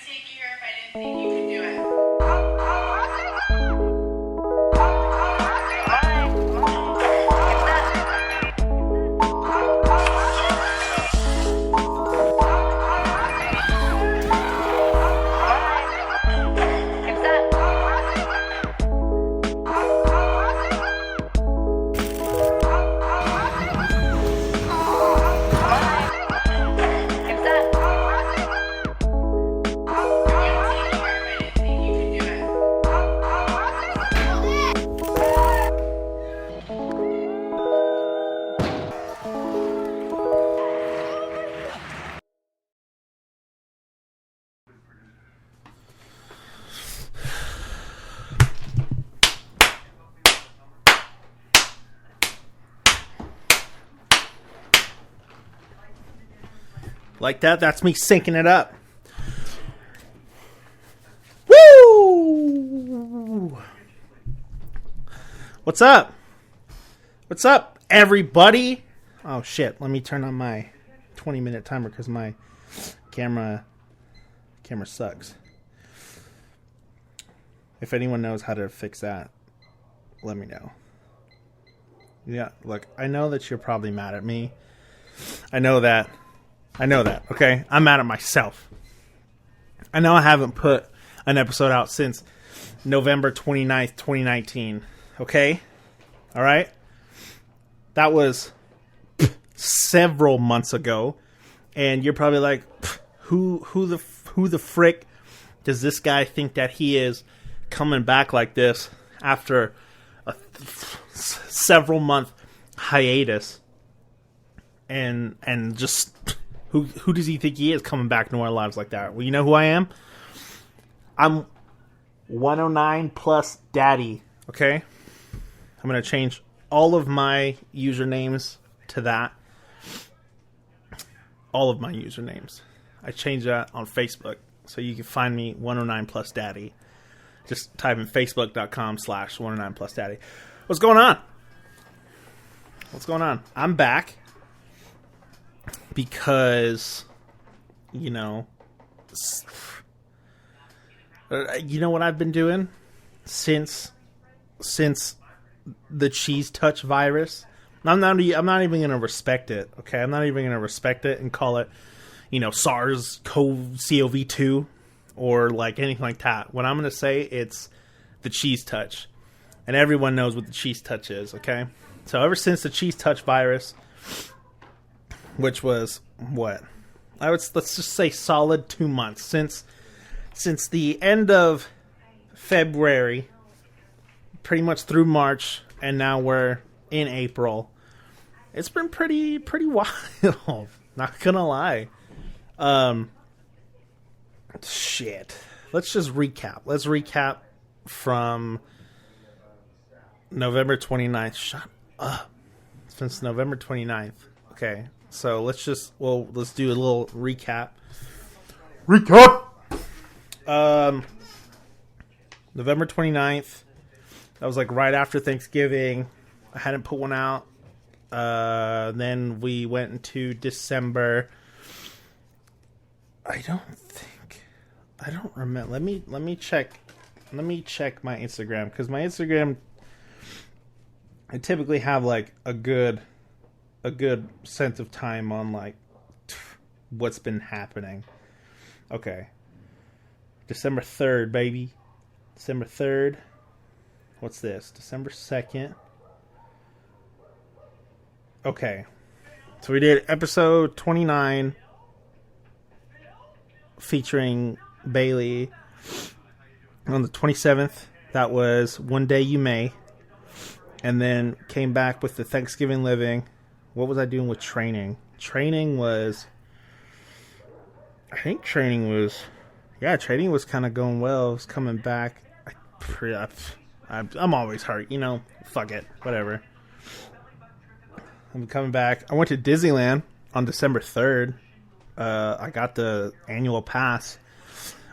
take you here if I didn't think you could do it. Like that, that's me syncing it up. Woo! What's up? What's up, everybody? Oh shit, let me turn on my 20-minute timer because my camera sucks. If anyone knows how to fix that, let me know. Yeah, look, I know that you're probably mad at me. I know that, okay? I'm mad at myself. I know I haven't put an episode out since November 29th, 2019, okay? All right? That was several months ago, and you're probably like, who the frick does this guy think that he is, coming back like this after a several month hiatus? And just who does he think he is coming back into our lives like that? Well, you know who I am? I'm 109 plus daddy, okay? I'm going to change all of my usernames to that. All of my usernames. I changed that on Facebook, so you can find me 109 plus daddy. Just type in facebook.com/109 plus daddy. What's going on? What's going on? I'm back. Because, you know what I've been doing since the cheese touch virus. I'm not even going to respect it. Okay, I'm not even going to respect it and call it, SARS-CoV-2 or like anything like that. What I'm going to say, it's the cheese touch, and everyone knows what the cheese touch is. Okay, so ever since the cheese touch virus, which was what? Let's just say solid 2 months since the end of February, pretty much through March, and now we're in April. It's been pretty wild. Not gonna lie. Shit. Let's just recap. Let's recap from November 29th. Shut up. Since November 29th. Okay. So let's do a little recap. November 29th. That was like right after Thanksgiving. I hadn't put one out. Then we went into December. I don't remember. Let me check my Instagram, because my Instagram, I typically have like a good sense of time on like what's been happening. Okay. December 3rd, baby. December 3rd. What's this? December 2nd. Okay. So we did episode 29 featuring Bailey. On the 27th, that was One Day You May. And then came back with the Thanksgiving Living. What was I doing with training? Training was training was kind of going well. It was coming back. I'm always hurt, fuck it, whatever. I'm coming back. I went to Disneyland on December 3rd. I got the annual pass,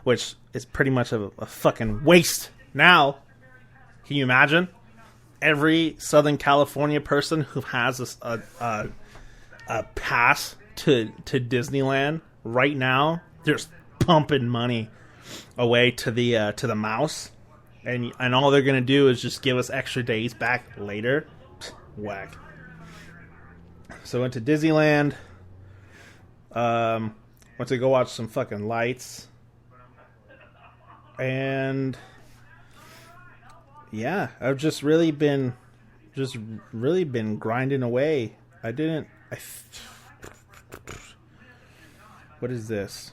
which is pretty much a fucking waste now. Can you imagine? Every Southern California person who has a pass to Disneyland right now, they're just pumping money away to the mouse, and all they're gonna do is just give us extra days back later. Whack. So went to Disneyland. Went to go watch some fucking lights, and yeah, I've just really been grinding away. What is this?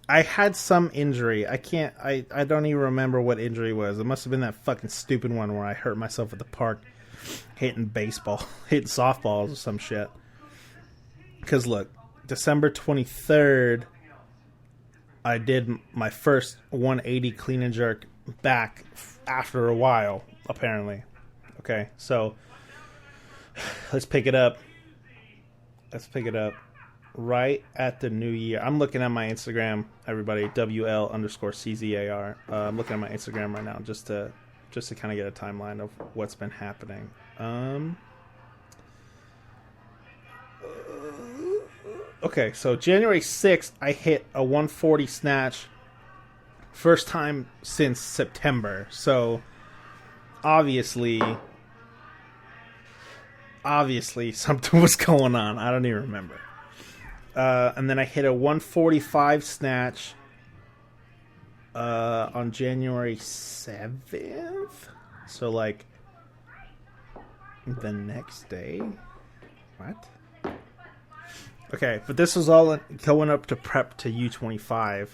I had some injury. I don't even remember what injury it was. It must have been that fucking stupid one where I hurt myself at the park hitting softballs or some shit. Because look, December 23rd, I did my first 180 clean and jerk back after a while, apparently. Okay, so let's pick it up. Right at the new year. I'm looking at my Instagram, everybody, WL_CZAR. I'm looking at my Instagram right now just to kind of get a timeline of what's been happening. Okay, so January 6th, I hit a 140 snatch. First time since September. So, obviously something was going on. I don't even remember. And then I hit a 145 snatch on January 7th. So, like, the next day? What? Okay, but this was all going up to prep to U25.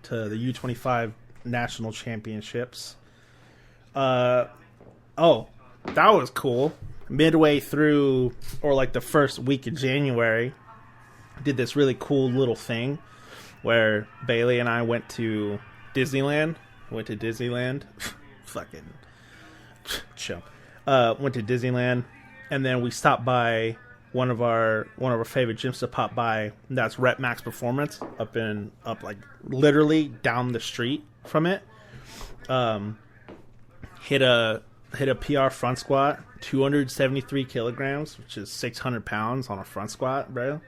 To the U25 National Championships. Oh, that was cool. Midway through, or like the first week of January, did this really cool little thing where Bailey and I went to Disneyland. Fucking chump. Went to Disneyland, and then we stopped by one of our favorite gyms to pop by. That's Rep Max Performance up like literally down the street from it. Hit a PR front squat, 273 kilograms, which is 600 pounds on a front squat, bro.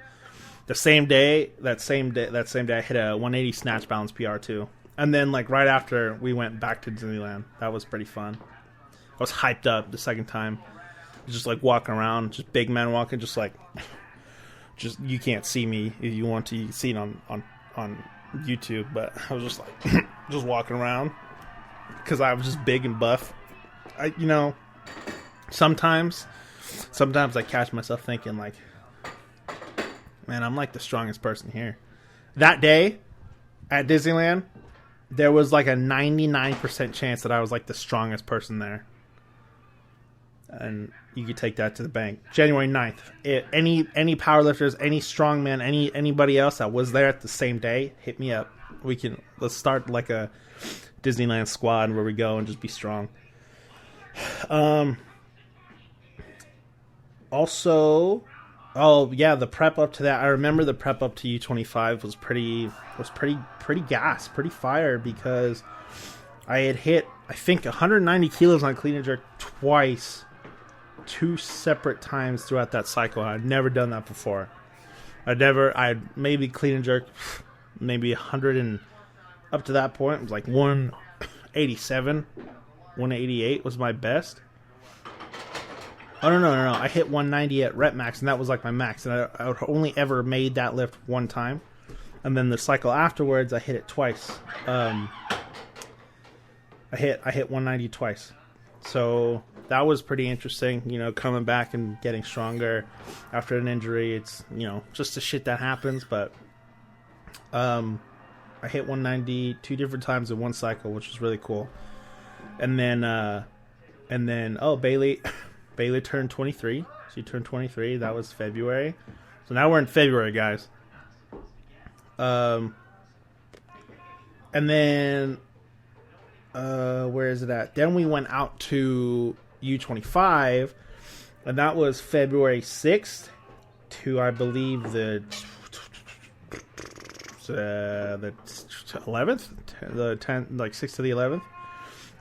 That same day, I hit a 180 snatch balance PR too. And then, like, right after, we went back to Disneyland. That was pretty fun. I was hyped up the second time. Just, like, walking around, just big man walking, just, like, you can't see me. If you want to, you can see it on YouTube. But I was just, like, just walking around. Because I was just big and buff. Sometimes I catch myself thinking, like, man, I'm like the strongest person here. That day at Disneyland, there was like a 99% chance that I was like the strongest person there. And you could take that to the bank. January 9th. Any powerlifters, any strongman, anybody else that was there at the same day, hit me up. Let's start like a Disneyland squad where we go and just be strong. Also, the prep up to that. I remember the prep up to U25 was pretty gas, pretty fire, because I had hit, I think, 190 kilos on clean and jerk twice, 2 separate times throughout that cycle. I'd never done that before. I'd maybe clean and jerk maybe 100, and up to that point it was like 187, 188 was my best. Oh, no. I hit 190 at rep max, and that was like my max. And I would only ever made that lift one time. And then the cycle afterwards, I hit it twice. I hit 190 twice. So that was pretty interesting, coming back and getting stronger after an injury. It's, just the shit that happens. But I hit 190 2 different times in one cycle, which was really cool. And then Bailey turned 23. She turned 23. That was February. So now we're in February, guys. And then, where is it at? Then we went out to U25, and that was February 6th to, I believe, the 11th? The 10th, like 6th to the 11th?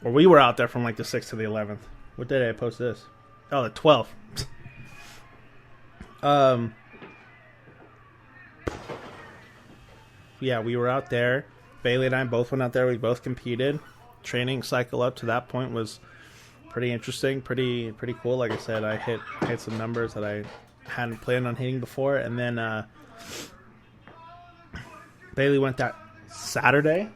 Or we were out there from like the 6th to the 11th. What day did I post this? Oh, the 12th. yeah, we were out there. Bailey and I both went out there. We both competed. Training cycle up to that point was pretty interesting, pretty cool. Like I said, I hit some numbers that I hadn't planned on hitting before, and then Bailey went that Saturday.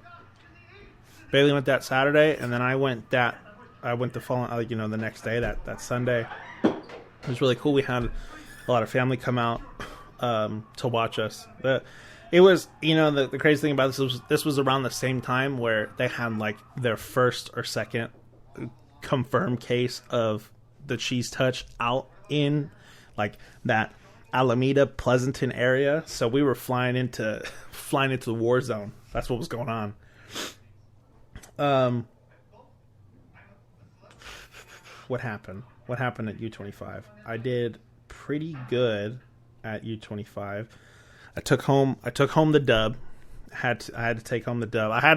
And then I went the following, the next day, that Sunday. It was really cool. We had a lot of family come out to watch us. It was, the crazy thing about this was around the same time where they had like their first or second confirmed case of the cheese touch out in like that Alameda Pleasanton area. So we were flying into the war zone. That's what was going on. What happened at U25? I did pretty good at U25. I took home the dub. I had to take home the dub. I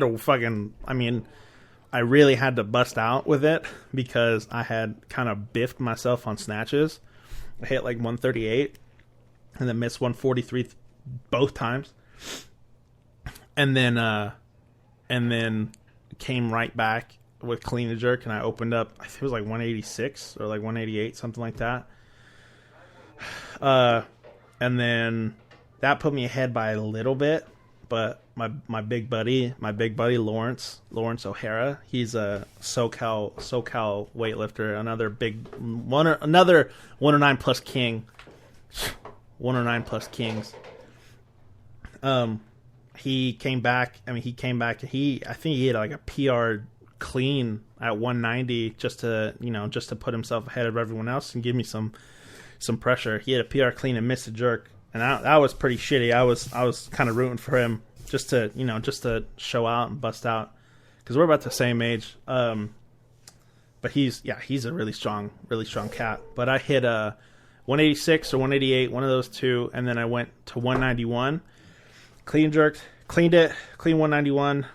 really had to bust out with it because I had kind of biffed myself on snatches. I hit like 138 and then missed 143 both times. And then came right back with clean and jerk, and I opened up, I think it was like 186 or like 188, something like that. And then that put me ahead by a little bit, but my big buddy Lawrence O'Hara, he's a SoCal weightlifter, another 109 plus king, 109 plus kings. He came back. I think he had like a PR clean at 190 just to put himself ahead of everyone else and give me some pressure. He had a PR clean and missed a jerk. And that was pretty shitty. I was kind of rooting for him just to show out and bust out because we're about the same age. But he's a really strong cat. But I hit 186 or 188, one of those two, and then I went to 191, cleaned it, clean 191,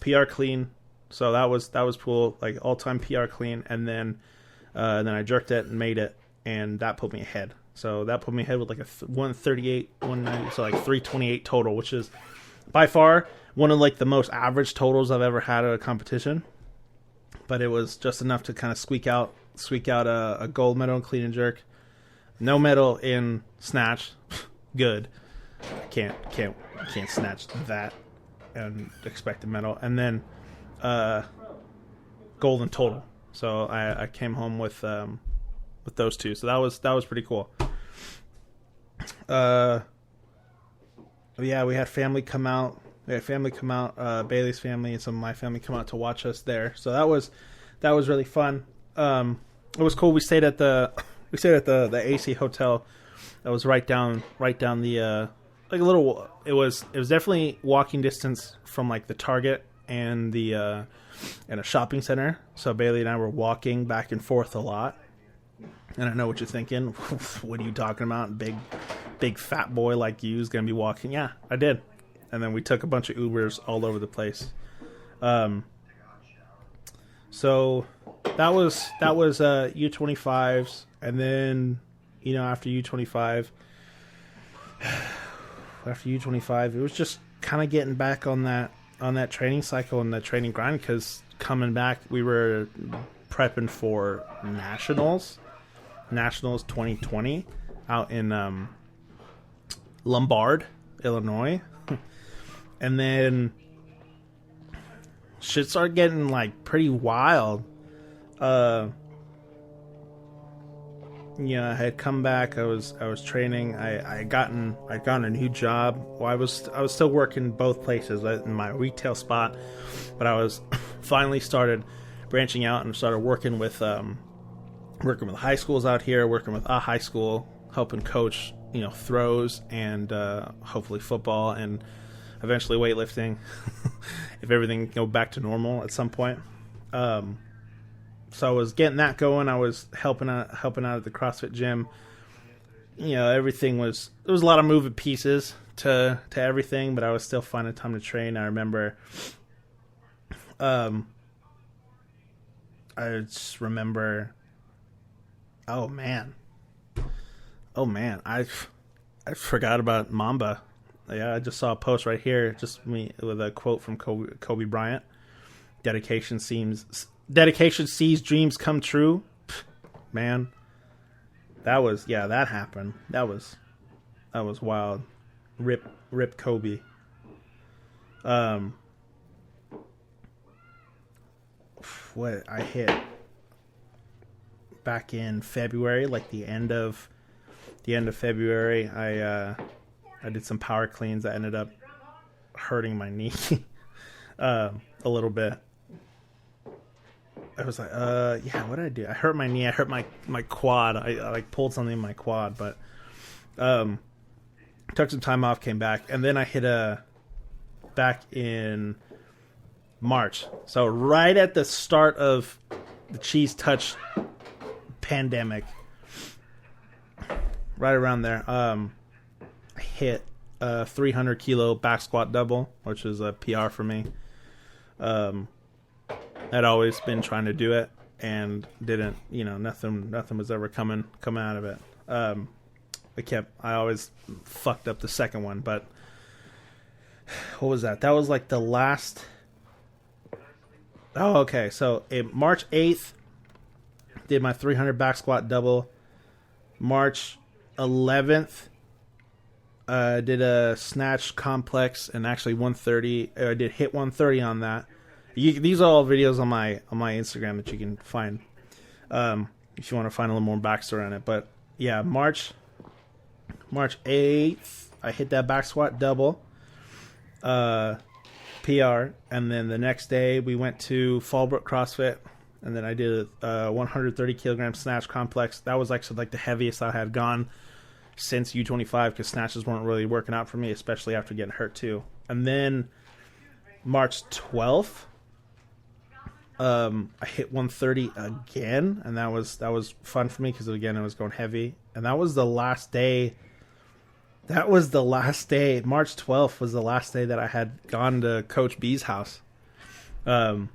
PR clean. So that was cool, like all time PR clean, and then I jerked it and made it, and that put me ahead. So that put me ahead with like a 138, 190, so like 328 total, which is by far one of like the most average totals I've ever had at a competition. But it was just enough to kind of squeak out a gold medal in clean and jerk, no medal in snatch. Good, I can't snatch that and expect a medal, and then gold in total. So I came home with those two. So that was pretty cool. Yeah, we had family come out. Bailey's family and some of my family come out to watch us there. So that was really fun. It was cool. We stayed at the AC hotel that was right down the like a little. It was definitely walking distance from like the Target and the and a shopping center. So Bailey and I were walking back and forth a lot. And I know what you're thinking. What are you talking about? Big fat boy like you is going to be walking. Yeah, I did. And then we took a bunch of Ubers all over the place. So that was U25s. And then, after U25, it was just kind of getting back on that training cycle and that training grind, because coming back, we were prepping for Nationals 2020 out in Lombard, Illinois. And then shit started getting like pretty wild. I had come back. I was training. I had gotten a new job. Well, I was still working both places in my retail spot, but I was finally started branching out and started working with high schools out here, working with a high school, helping coach, throws and hopefully football and eventually weightlifting if everything go back to normal at some point. So I was getting that going. I was helping out at the CrossFit gym. Everything there was a lot of moving pieces to everything, but I was still finding time to train. I remember, I just remember, oh man, I forgot about Mamba. Yeah, I just saw a post right here, just me with a quote from Kobe Bryant. Dedication sees dreams come true. Pfft, man, that happened. That was wild. Rip Kobe. What I hit back in February, like the end of February, I did some power cleans that ended up hurting my knee a little bit. I was like, yeah, what did I do? I hurt my knee. I hurt my quad. I like pulled something in my quad, but took some time off, came back, and then I hit back in March. So right at the start of the Cheese Touch pandemic, right around there, I hit a 300 kilo back squat double, which is a PR for me. I'd always been trying to do it and didn't, nothing was ever coming out of it. I always fucked up the second one, but what was that? That was like the last. Oh, okay. So March 8th, did my 300 back squat double. March 11th, did a snatch complex and actually 130. I did hit 130 on that. These are all videos on my Instagram that you can find if you want to find a little more backstory on it. But yeah, March 8th, I hit that back squat double, PR, and then the next day we went to Fallbrook CrossFit, and then I did a 130 kilogram snatch complex. That was actually like the heaviest I had gone since U25 because snatches weren't really working out for me, especially after getting hurt too. And then March 12th, I hit 130 again, and that was fun for me because again it was going heavy, and that was the last day. March 12th was the last day that I had gone to Coach B's house, and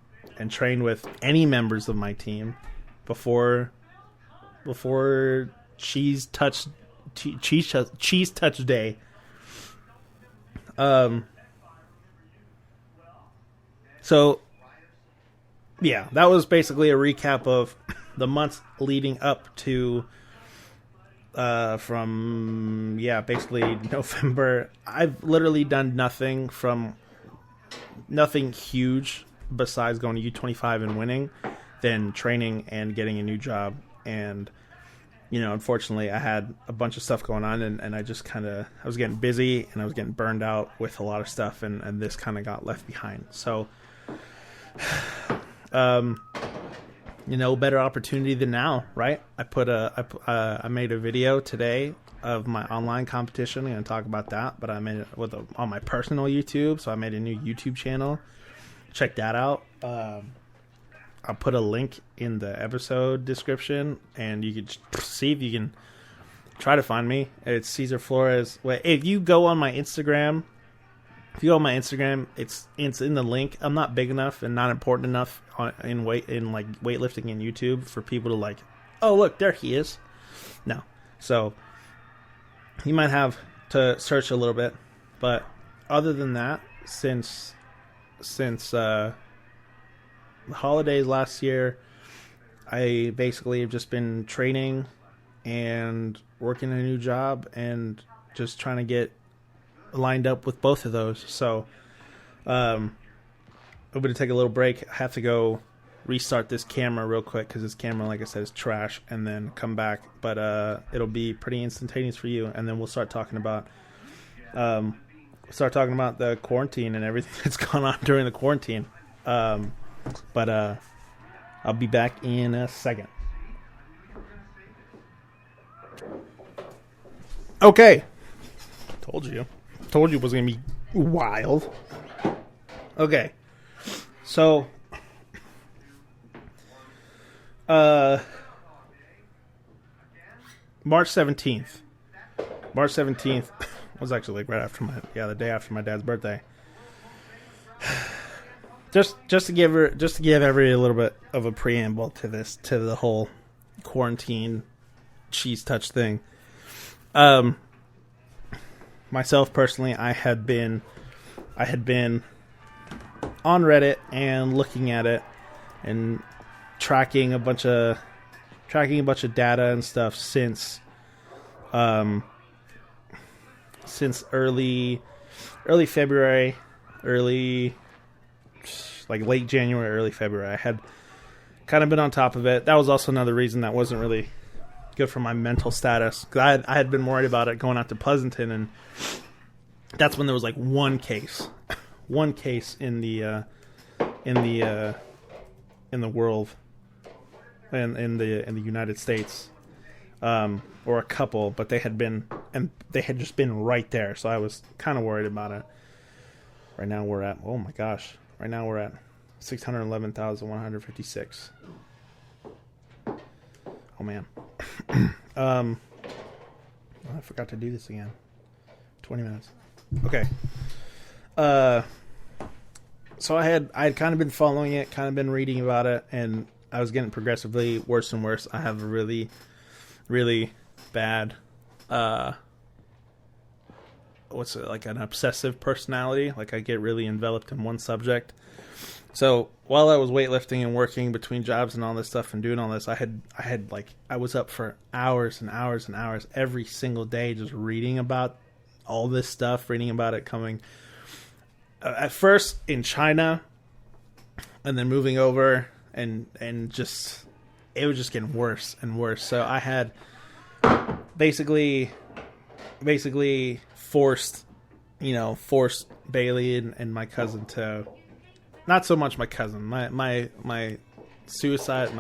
trained with any members of my team before Cheese Touch Day. So yeah, that was basically a recap of the months leading up to from basically November. I've literally done nothing huge besides going to U25 and winning, then training and getting a new job. And unfortunately I had a bunch of stuff going on, and I just I was getting busy and I was getting burned out with a lot of stuff, and this kind of got left behind. So better opportunity than now, right? I made a video today of my online competition. I'm going to talk about that, but I made it on my personal YouTube, so I made a new YouTube channel. Check that out. I'll put a link in the episode description, and you can see if you can try to find me. It's Cesar Flores. Wait, if you go on my Instagram, it's in the link. I'm not big enough and not important enough in weightlifting and YouTube for people to oh look, there he is. No, so you might have to search a little bit, but other than that, since the holidays last year, I basically have just been training and working a new job and just trying to get lined up with both of those. So I'm going to take a little break. I have to go restart this camera real quick because this camera, like I said, is trash, and then come back. But it'll be pretty instantaneous for you, and then we'll start talking about the quarantine and everything that's gone on during the quarantine. But I'll be back in a second. Okay. Told you it was going to be wild. Okay. So, March 17th. March 17th was actually right after the day after my dad's birthday. Just to give everybody a little bit of a preamble to the whole quarantine cheese touch thing. March myself personally, I had been on Reddit and looking at it and tracking a bunch of data and stuff since early February, late January, early February. I had kind of been on top of it. That was also another reason that wasn't really good for my mental status, because I had been worried about it going out to Pleasanton, and that's when there was like one case in the world, in the United States, or a couple, but they had just been right there, so I was kind of worried about it. Right now we're at 611,156. Oh man. I forgot to do this again. 20 minutes. Okay. So I had kind of been following it, kind of been reading about it, and I was getting progressively worse and worse. I have a really, really bad, like an obsessive personality. Like, I get really enveloped in one subject. So while I was weightlifting and working between jobs and all this stuff and doing all this, I was up for hours and hours and hours every single day just reading about all this stuff, reading about it coming at first in China and then moving over, and just it was just getting worse and worse. So I had basically forced Bailey and my cousin to, not so much my cousin, my suicide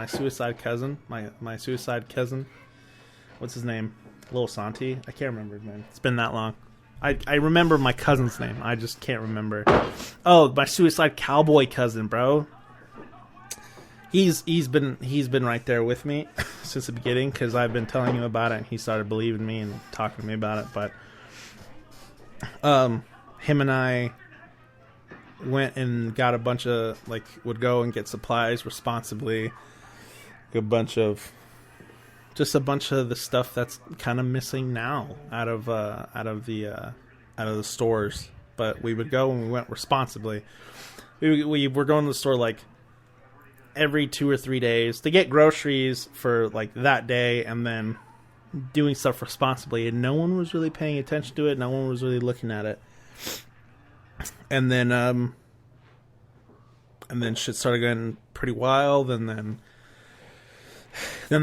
cousin, my suicide cousin. What's his name? Lil Santi? I can't remember his name. It's been that long. I remember my cousin's name. I just can't remember. Oh, my suicide cowboy cousin, bro. He's been right there with me since the beginning, because I've been telling him about it, and he started believing me and talking to me about it. But him and I went and got a bunch of, would go and get supplies responsibly. A bunch of the stuff that's kind of missing now out of the stores. But we would go and we went responsibly. We were going to the store every 2 or 3 days to get groceries for that day, and then doing stuff responsibly. And no one was really paying attention to it. No one was really looking at it. And then shit started getting pretty wild, and then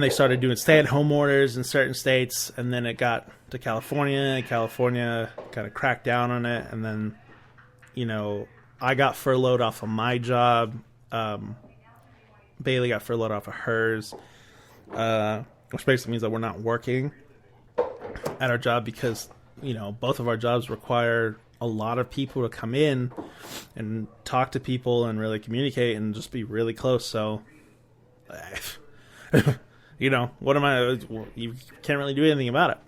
they started doing stay-at-home orders in certain states, and then it got to California, and California kind of cracked down on it, and then, I got furloughed off of my job. Bailey got furloughed off of hers, which basically means that we're not working at our job because, both of our jobs require a lot of people to come in and talk to people and really communicate and just be really close. So, what am I? You can't really do anything about it.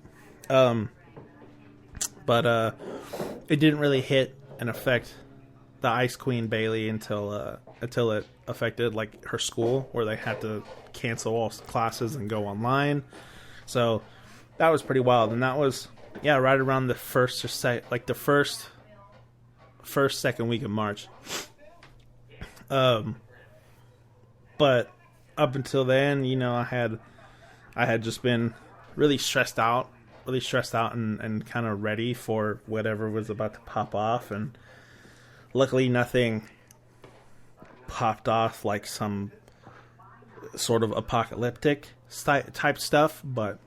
But it didn't really hit and affect the Ice Queen Bailey until it affected her school, where they had to cancel all classes and go online. So that was pretty wild, and that was right around the first second week of March. But up until then, I had just been really stressed out and kind of ready for whatever was about to pop off, and luckily nothing popped off like some sort of apocalyptic type stuff, but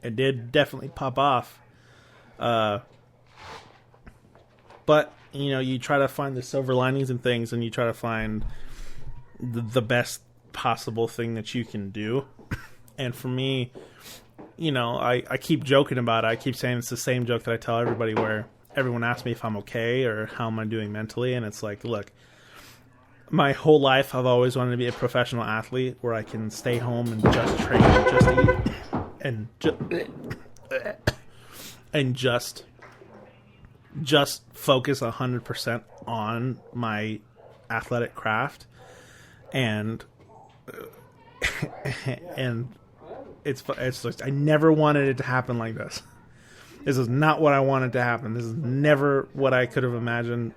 it did definitely pop off. But you try to find the silver linings in things, and you try to find the best possible thing that you can do. And for me, I keep joking about it. I keep saying it's the same joke that I tell everybody, where everyone asks me if I'm okay or how am I doing mentally, and it's like, look, my whole life I've always wanted to be a professional athlete where I can stay home and just train and just eat and just focus 100% on my athletic craft, and it's just, I never wanted it to happen like this. This is not what I wanted to happen. This is never what I could have imagined.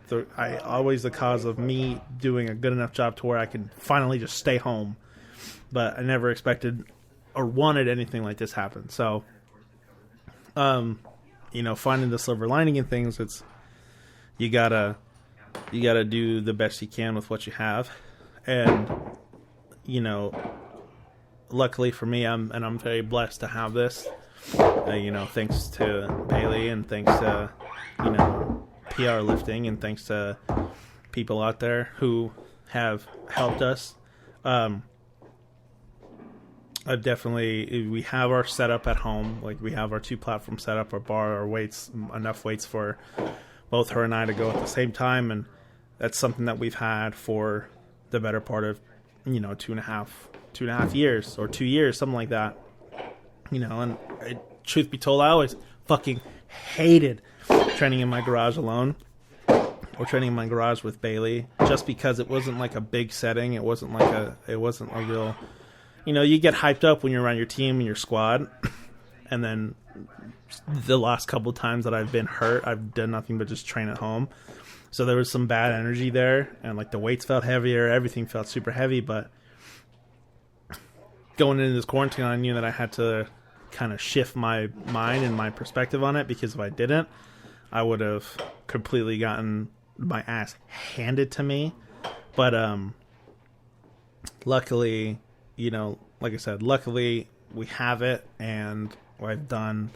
Always the cause of me doing a good enough job to where I can finally just stay home. But I never expected or wanted anything like this happen. So, finding the silver lining in things, you gotta do the best you can with what you have. And, luckily for me, I'm very blessed to have this. Thanks to Bailey and thanks to, PR lifting and thanks to people out there who have helped us. We have our setup at home. Like, we have our 2 platform setup, our bar, our weights, enough weights for both her and I to go at the same time. And that's something that we've had for the better part of, 2.5 years or 2 years, something like that. And truth be told, I always fucking hated training in my garage alone or training in my garage with Bailey, just because it wasn't like a big setting. It wasn't a real, you get hyped up when you're around your team and your squad. And then the last couple of times that I've been hurt, I've done nothing but just train at home. So there was some bad energy there, and like the weights felt heavier, everything felt super heavy. But going into this quarantine, I knew that I had to kind of shift my mind and my perspective on it, because if I didn't, I would have completely gotten my ass handed to me. But luckily, like I said, luckily we have it, and I've done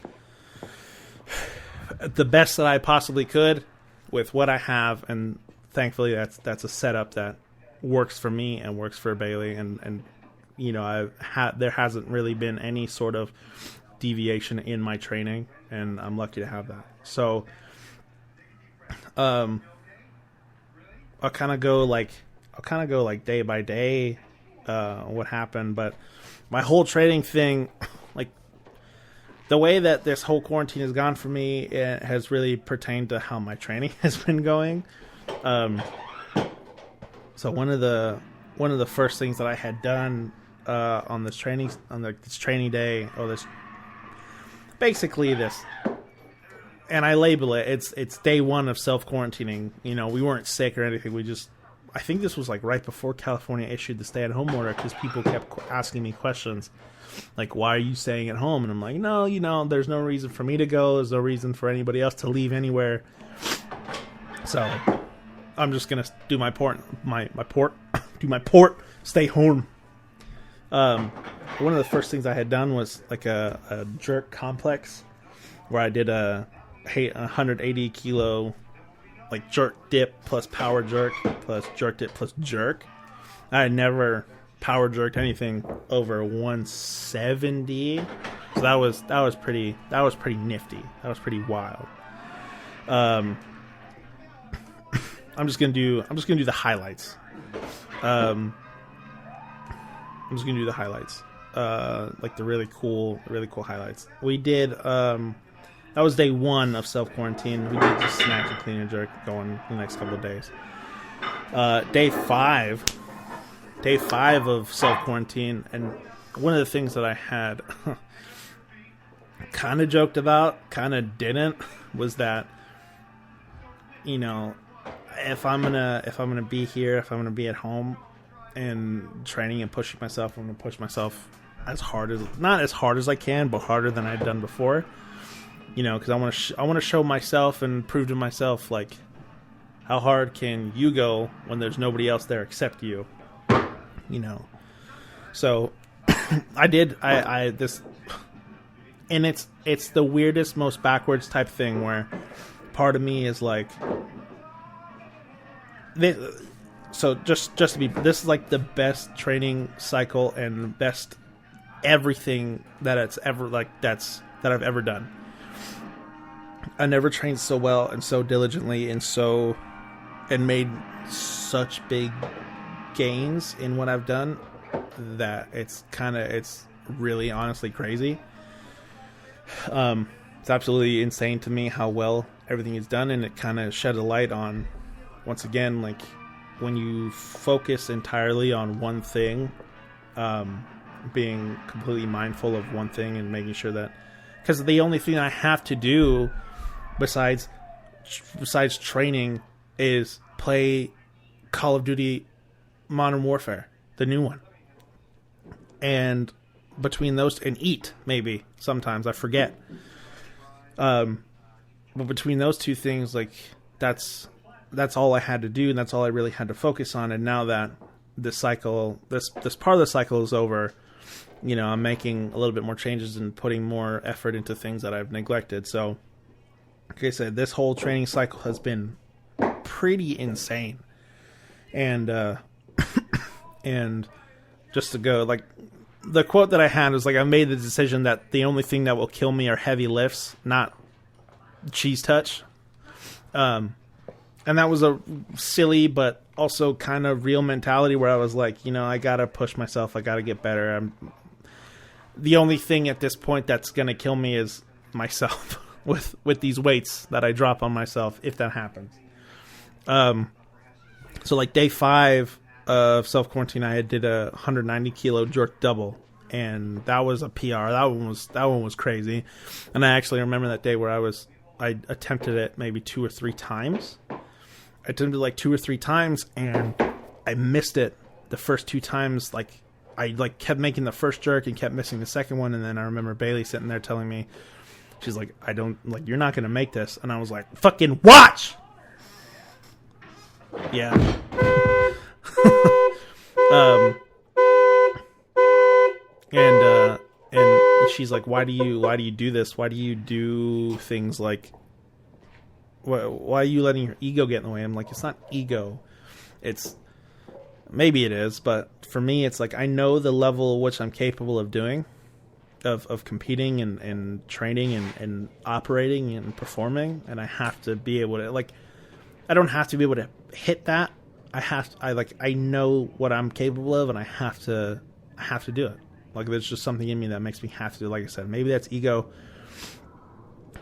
the best that I possibly could with what I have, and thankfully that's a setup that works for me and works for Bailey, and there hasn't really been any sort of deviation in my training, and I'm lucky to have that. So I'll kind of go like day by day what happened. But my whole training thing, like the way that this whole quarantine has gone for me, it has really pertained to how my training has been going. So one of the first things that I had done on this training day, and I label it, it's day 1 of self-quarantining. We weren't sick or anything. I think this was like right before California issued the stay-at-home order, because people kept asking me questions like, why are you staying at home? And I'm like, no, there's no reason for me to go. There's no reason for anybody else to leave anywhere. So I'm just going to do my port, stay home. One of the first things I had done was like a jerk complex, where I did a 180 kilo like jerk dip plus power jerk plus jerk dip plus jerk. I had never power jerked anything over 170, so that was pretty nifty. That was pretty wild. I'm just gonna do the highlights. Like the really cool highlights. We did, that was day 1 of self-quarantine. We did just snatch and clean and jerk going the next couple of days. Day 5 of self-quarantine, and one of the things that I had kind of joked about, kind of didn't, was that, if I'm gonna be here, if I'm gonna be at home and training and pushing myself, I'm gonna push myself not as hard as I can, but harder than I'd done before. Because I want to show myself and prove to myself, like, how hard can you go when there's nobody else there except you. So I did. This, and it's the weirdest, most backwards type thing, where part of me is like, so just to be, this is like the best training cycle and best everything that I've ever done. I never trained so well and so diligently and made such big gains in what I've done, that it's really honestly crazy. It's absolutely insane to me how well everything is done, and it kind of shed a light on, once again, like, when you focus entirely on one thing, being completely mindful of one thing and making sure that, because the only thing I have to do besides training is play Call of Duty Modern Warfare, the new one. And between those, and eat, maybe, sometimes, I forget. But between those two things, like, that's all I had to do, and that's all I really had to focus on. And now that this cycle, this part of the cycle is over, you know, I'm making a little bit more changes and putting more effort into things that I've neglected. So, like I said, this whole training cycle has been pretty insane. And and just to go, like, the quote that I had was like, I've made the decision that the only thing that will kill me are heavy lifts, not cheese touch. And that was a silly but also kind of real mentality where I was like, you know, I gotta push myself, I gotta get better. The only thing at this point that's gonna kill me is myself with these weights that I drop on myself, if that happens. So like day 5 of self-quarantine, I did a 190 kilo jerk double, and that was a PR. That one was crazy. And I actually remember that day where I attempted it maybe 2 or 3 times. I attempted like 2 or 3 times, and I missed it the first 2 times. Like, I like kept making the first jerk and kept missing the second one. And then I remember Bailey sitting there telling me, she's like, you're not going to make this. And I was like, fucking watch! Yeah. And she's like, why do you do this? Why do you do things like, why are you letting your ego get in the way? I'm like, it's not ego. Maybe it is, but for me, it's like, I know the level at which I'm capable of doing, of competing and training and operating and performing. And I have to be able to, like, I don't have to be able to hit that. I know what I'm capable of, and I have to do it. Like, there's just something in me that makes me have to do it. Like I said, maybe that's ego,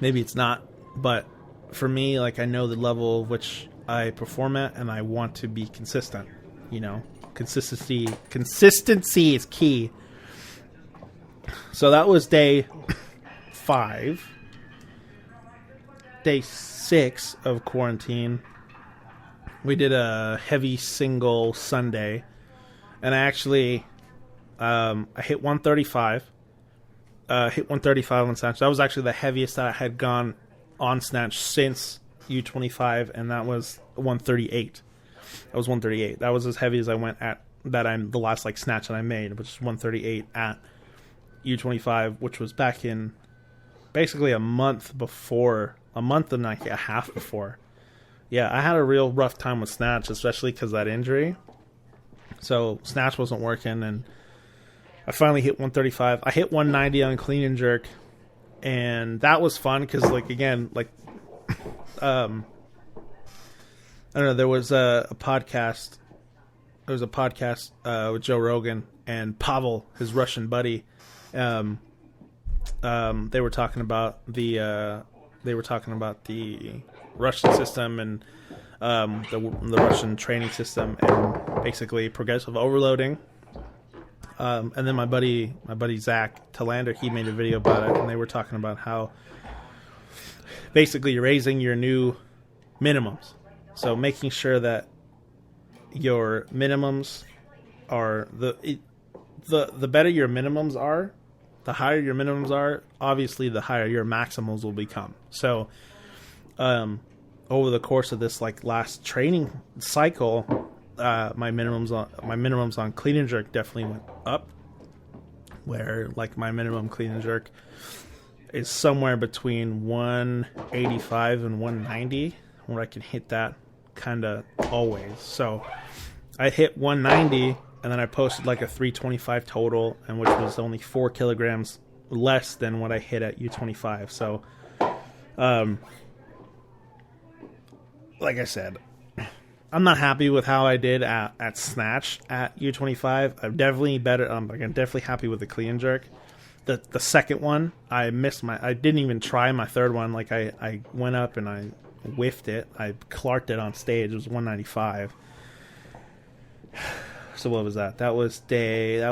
maybe it's not, but for me, like, I know the level of which I perform at, and I want to be consistent. You know, consistency is key. So that was day 5. Day 6 of quarantine, we did a heavy single Sunday, and I actually I hit 135. Hit 135 on snatch. That was actually the heaviest that I had gone on snatch since U25, and that was 138. That was 138. That was as heavy as I went at the last like snatch that I made, which is 138 at U25, which was back in basically a month and like a half before. Yeah, I had a real rough time with snatch, especially because of that injury. So snatch wasn't working, and I finally hit 135. I hit 190 on clean and jerk, and that was fun because, like, again, like, I don't know. There was a podcast. There was a podcast with Joe Rogan and Pavel, his Russian buddy. They were talking about the Russian system and the Russian training system and basically progressive overloading. And then my buddy Zach Talander, he made a video about it, and they were talking about how basically you're raising your new minimums. So making sure that your minimums are the better your minimums are, the higher your minimums are, obviously the higher your maximals will become. So over the course of this like last training cycle, my minimums on clean and jerk definitely went up, where like my minimum clean and jerk is somewhere between 185 and 190, where I can hit that kind of always. So I hit 190, and then I posted like a 325 total, and which was only 4 kilograms less than what I hit at U25. So like I said, I'm not happy with how I did at snatch at U25. I'm definitely better. I'm definitely happy with the clean jerk. The second one, I didn't even try my third one. Like I went up and I whiffed it. I clarked it on stage. It was 195. So what was that? That was day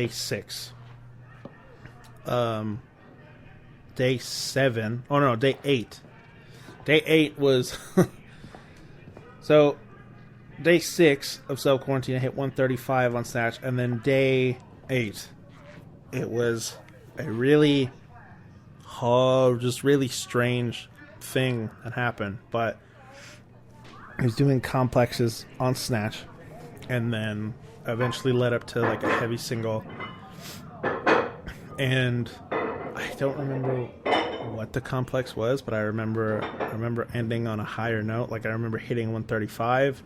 6. day 7. Oh no, day 8. Day 8 was so day 6 of self-quarantine, I hit 135 on snatch, and then day 8, it was a really just really strange thing that happened. But I was doing complexes on snatch, and then eventually led up to like a heavy single, and I don't remember what the complex was, but I remember ending on a higher note. Like I remember hitting 135.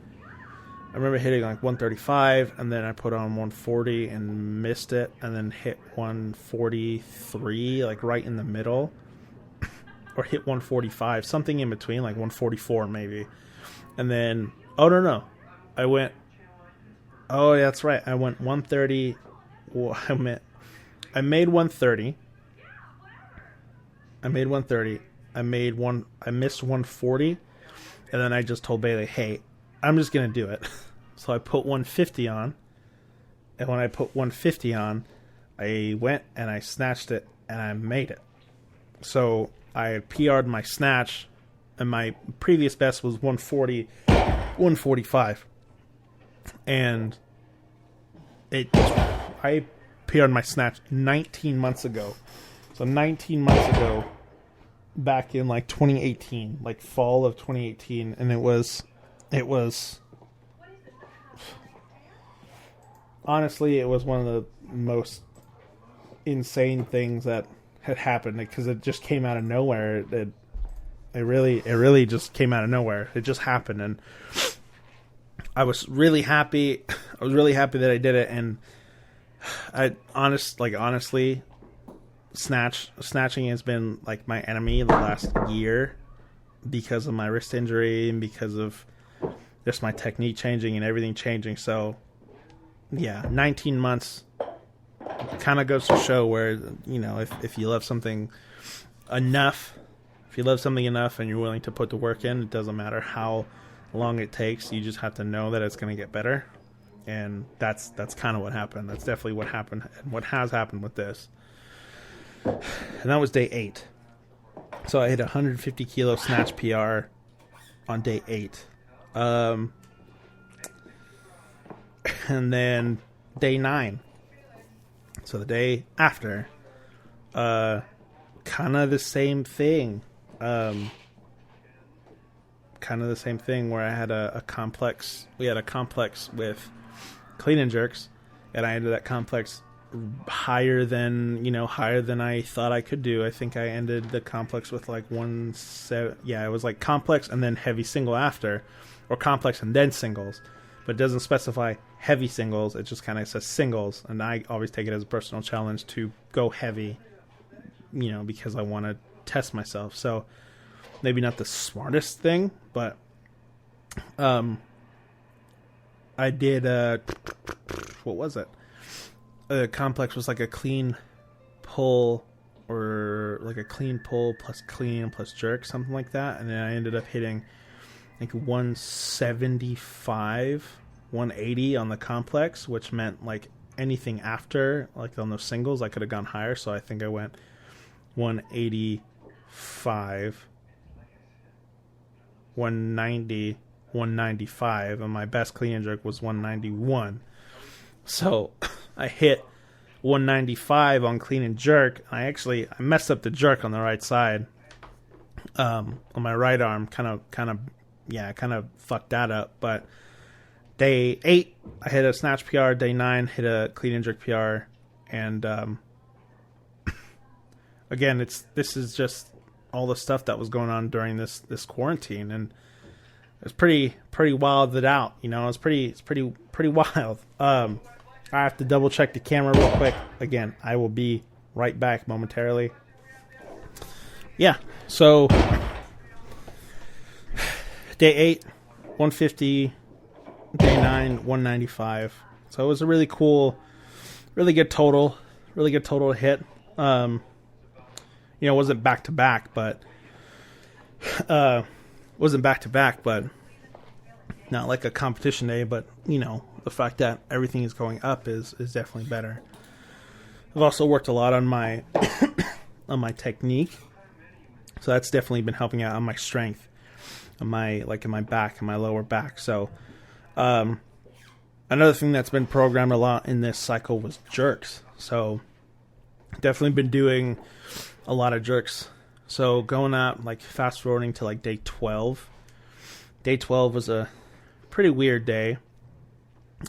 I remember hitting like 135, and then I put on 140 and missed it, and then hit 143, like right in the middle, or hit 145, something in between, like 144 maybe. And then, oh no, I went, oh yeah, that's right, I went 130, well, I made 130, I missed 140, and then I just told Bailey, hey, I'm just going to do it. So I put 150 on, and when I put 150 on, I went and I snatched it, and I made it. So I PR'd my snatch, and my previous best was 140, 145. And I PR'd my snatch 19 months ago. So 19 months ago, back in like 2018, like fall of 2018, and it was honestly, it was one of the most insane things that had happened, because it just came out of nowhere. It really just came out of nowhere. It just happened, and I was really happy. I was really happy that I did it, and honestly, snatching has been like my enemy the last year because of my wrist injury and because of just my technique changing and everything changing. So yeah, 19 months kind of goes to show where, you know, if you love something enough, and you're willing to put the work in, it doesn't matter how long it takes. You just have to know that it's going to get better. And that's kind of what happened. That's definitely what happened, and what has happened with this. And that was day 8. So I hit 150 kilo snatch PR on day 8. And then day 9. So the day after, kind of the same thing. Where I had a complex. We had a complex with clean and jerks, and I ended that complex higher than I thought I could do. I think I ended the complex with like 170. Yeah, it was like complex and then heavy single after, or complex and then singles, but it doesn't specify heavy singles. It just kind of says singles, and I always take it as a personal challenge to go heavy, because I want to test myself. So maybe not the smartest thing, but I did what was it? A complex was like a clean pull, or like a clean pull plus clean plus jerk, something like that. And then I ended up hitting like 175, 180 on the complex, which meant like anything after, like on those singles, I could have gone higher. So I think I went 185, 190, 195, and my best clean and jerk was 191. So I hit 195 on clean and jerk. I messed up the jerk on the right side, on my right arm. Kind of fucked that up. But day 8, I hit a snatch PR. Day 9, hit a clean and jerk PR. And again, this is just all the stuff that was going on during this quarantine, and it's pretty wilded out. It's pretty wild. I have to double check the camera real quick. Again, I will be right back momentarily. Yeah, so day 8, 150. Day 9, 195. So it was a really cool, really good total to hit. It wasn't back to back, but not like a competition day. But the fact that everything is going up is definitely better. I've also worked a lot on my on my technique. So that's definitely been helping out on my strength, on my in my back, and my lower back. So another thing that's been programmed a lot in this cycle was jerks. So definitely been doing a lot of jerks. So going out, like fast forwarding to like day 12. Day 12 was a pretty weird day.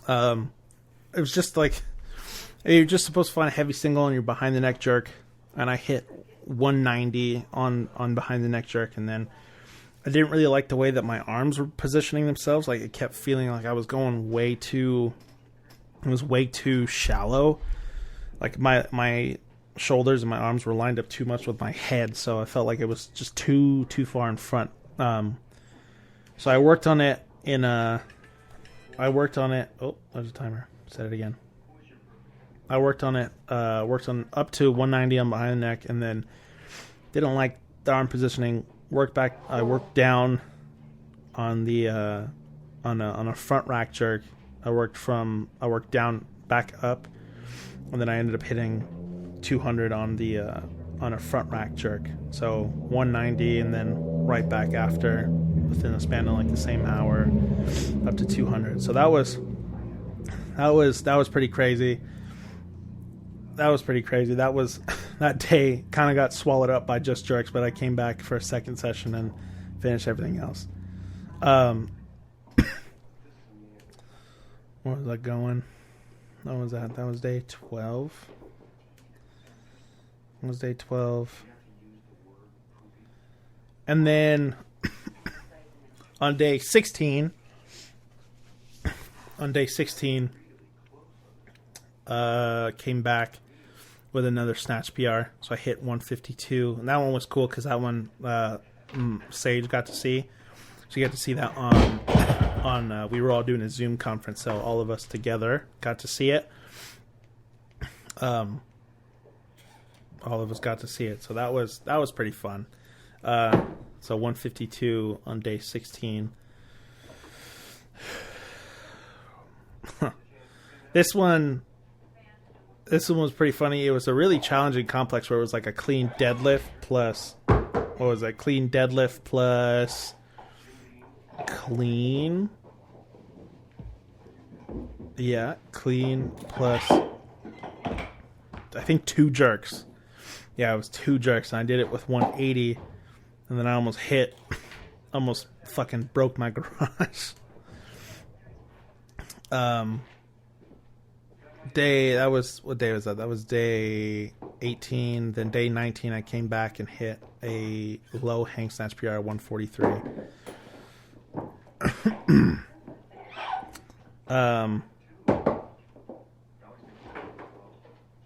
It was just like, you're just supposed to find a heavy single on your behind the neck jerk, and I hit 190 on behind the neck jerk, and then I didn't really like the way that my arms were positioning themselves. Like, it kept feeling like I was going way too shallow. Like my shoulders and my arms were lined up too much with my head, so I felt like it was just too far in front. So I worked on it oh, there's a timer. Set it again. I worked on it, worked on up to 190 on behind the neck, and then didn't like the arm positioning. I worked down on the on a front rack jerk. I worked down back up, and then I ended up hitting 200 on a front rack jerk. So 190, and then right back after, within the span of like the same hour, up to 200. So that was pretty crazy. That day kind of got swallowed up by just jerks, but I came back for a second session and finished everything else. Where was I going? What was that? That was day 12. It was day 12. And then on day 16, came back with another snatch PR. So I hit 152. And that one was cool because that one Sage got to see. So you got to see that on we were all doing a Zoom conference, so all of us together got to see it. All of us got to see it. So that was pretty fun. So 152 on day 16. This one was pretty funny. It was a really challenging complex where it was like a clean deadlift plus, what was that? Clean deadlift plus clean. Yeah, clean plus, I think 2 jerks. Yeah, it was 2 jerks, and I did it with 180, and then I almost fucking broke my garage. What day was that? That was day 18. Then day 19, I came back and hit a low hang snatch PR at 143.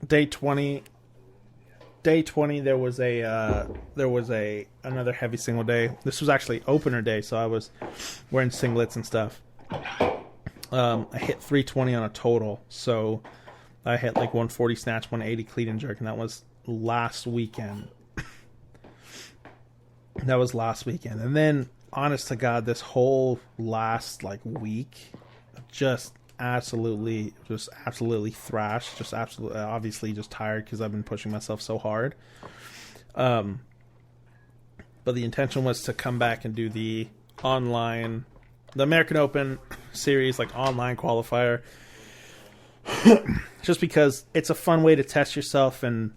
Day 20, there was another heavy single day. This was actually opener day, so I was wearing singlets and stuff. I hit 320 on a total, so I hit like 140 snatch, 180 clean and jerk, and that was last weekend. And then, honest to God, this whole last like week, just absolutely thrashed. Just absolutely, obviously, just tired because I've been pushing myself so hard. But the intention was to come back and do the American Open series, like online qualifier, just because it's a fun way to test yourself, and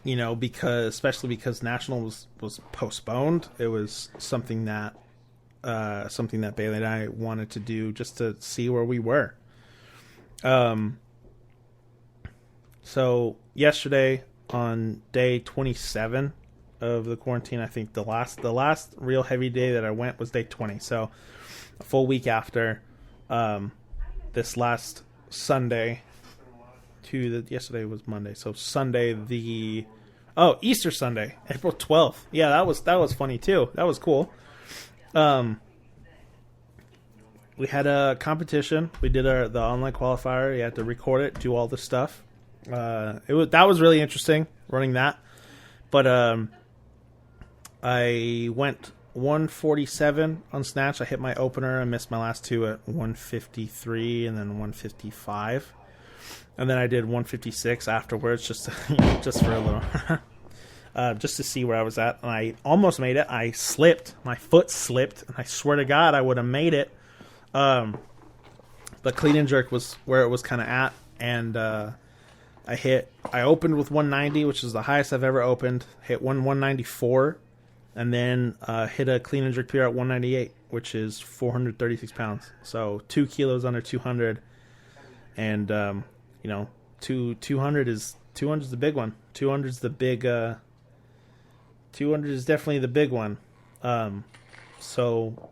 especially because National was postponed. It was something that Bailey and I wanted to do just to see where we were. So yesterday on day 27 of the quarantine, I think the last real heavy day that I went was day 20. So a full week after this last Sunday yesterday was Monday. So Sunday, Easter Sunday, April 12th. Yeah, that was funny too. That was cool. We had a competition. We did the online qualifier. You had to record it, do all the stuff. That was really interesting running that. But I went 147 on snatch. I hit my opener. I missed my last 2 at 153 and then 155. And then I did 156 afterwards, just for a little. just to see where I was at, and I almost made it. I slipped, my foot slipped, and I swear to God I would have made it. But clean and jerk was where it was kind of at, and I opened with 190, which is the highest I've ever opened. Hit 194, and then hit a clean and jerk PR at 198, which is 436 pounds. So 2 kilos under 200, and 200 is the big one. 200 is the big. 200 is definitely the big one. So